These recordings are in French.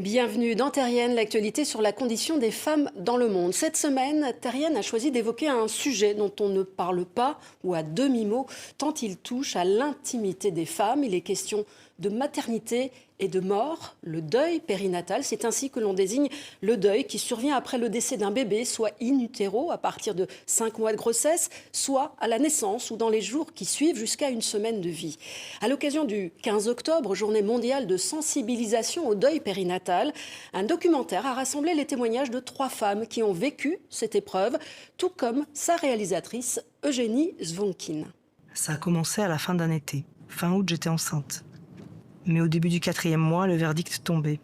Bienvenue dans Terrienne, l'actualité sur la condition des femmes dans le monde. Cette semaine, Terrienne a choisi d'évoquer un sujet dont on ne parle pas ou à demi-mot, tant il touche à l'intimité des femmes. Il est question de maternité et de mort, le deuil périnatal. C'est ainsi que l'on désigne le deuil qui survient après le décès d'un bébé, soit in utero à partir de 5 mois de grossesse, soit à la naissance ou dans les jours qui suivent jusqu'à une semaine de vie. À l'occasion du 15 octobre, journée mondiale de sensibilisation au deuil périnatal, un documentaire a rassemblé les témoignages de 3 femmes qui ont vécu cette épreuve, tout comme sa réalisatrice Eugénie Zvonkin. Ça a commencé à la fin d'un été. Fin août, j'étais enceinte. Mais au début du 4e mois, le verdict tombait.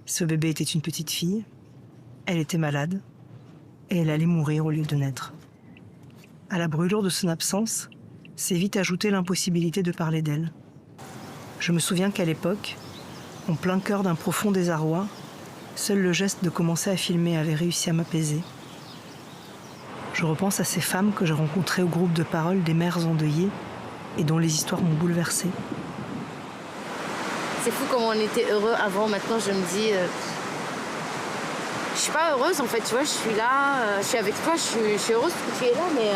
Ce bébé était une petite fille, elle était malade, et elle allait mourir au lieu de naître. À la brûlure de son absence, s'est vite ajoutée l'impossibilité de parler d'elle. Je me souviens qu'à l'époque, en plein cœur d'un profond désarroi, seul le geste de commencer à filmer avait réussi à m'apaiser. Je repense à ces femmes que j'ai rencontrées au groupe de parole des mères endeuillées et dont les histoires m'ont bouleversée. C'est fou comment on était heureux avant. Maintenant, je me dis... je suis pas heureuse, en fait. Tu vois, je suis là, je suis avec toi, je suis heureuse que tu es là, mais...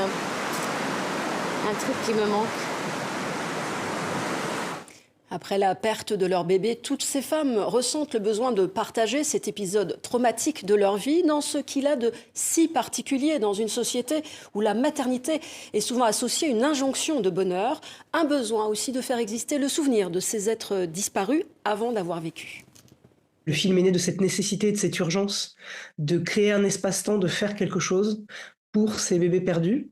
un truc qui me manque. Après la perte de leur bébé, toutes ces femmes ressentent le besoin de partager cet épisode traumatique de leur vie dans ce qu'il a de si particulier dans une société où la maternité est souvent associée à une injonction de bonheur, un besoin aussi de faire exister le souvenir de ces êtres disparus avant d'avoir vécu. Le film est né de cette nécessité, de cette urgence de créer un espace-temps, de faire quelque chose pour ces bébés perdus,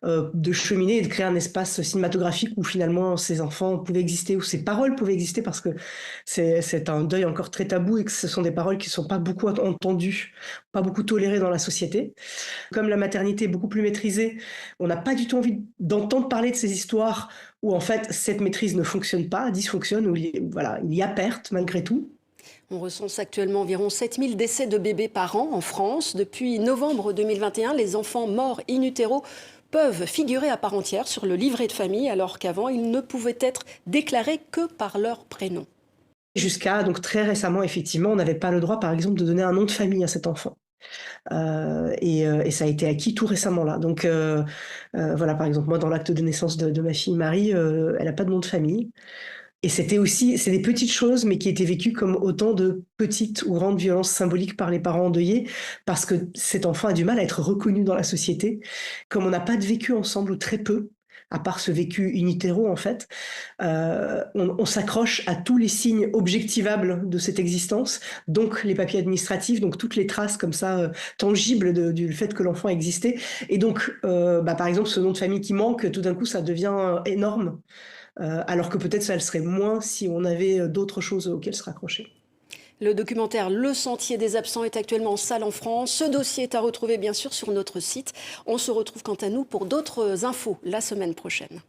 de cheminer et de créer un espace cinématographique où finalement ces enfants pouvaient exister, où ces paroles pouvaient exister, parce que c'est un deuil encore très tabou et que ce sont des paroles qui ne sont pas beaucoup entendues, pas beaucoup tolérées dans la société. Comme la maternité est beaucoup plus maîtrisée, on n'a pas du tout envie d'entendre parler de ces histoires où en fait cette maîtrise ne fonctionne pas, dysfonctionne, où il y a perte malgré tout. On recense actuellement environ 7000 décès de bébés par an en France. Depuis novembre 2021, les enfants morts in utero peuvent figurer à part entière sur le livret de famille, alors qu'avant, ils ne pouvaient être déclarés que par leur prénom. Jusqu'à donc très récemment, effectivement, on n'avait pas le droit, par exemple, de donner un nom de famille à cet enfant. Et ça a été acquis tout récemment là. Donc voilà, par exemple, moi, dans l'acte de naissance de ma fille Marie, elle n'a pas de nom de famille. Et c'est des petites choses, mais qui étaient vécues comme autant de petites ou grandes violences symboliques par les parents endeuillés, parce que cet enfant a du mal à être reconnu dans la société. Comme on n'a pas de vécu ensemble, ou très peu, à part ce vécu in utero en fait, on s'accroche à tous les signes objectivables de cette existence, donc les papiers administratifs, donc toutes les traces comme ça tangibles du fait que l'enfant existait. Et donc, par exemple, ce nom de famille qui manque, tout d'un coup, ça devient énorme. Alors que peut-être ça le serait moins si on avait d'autres choses auxquelles se raccrocher. Le documentaire Le Sentier des absents est actuellement en salle en France. Ce dossier est à retrouver bien sûr sur notre site. On se retrouve quant à nous pour d'autres infos la semaine prochaine.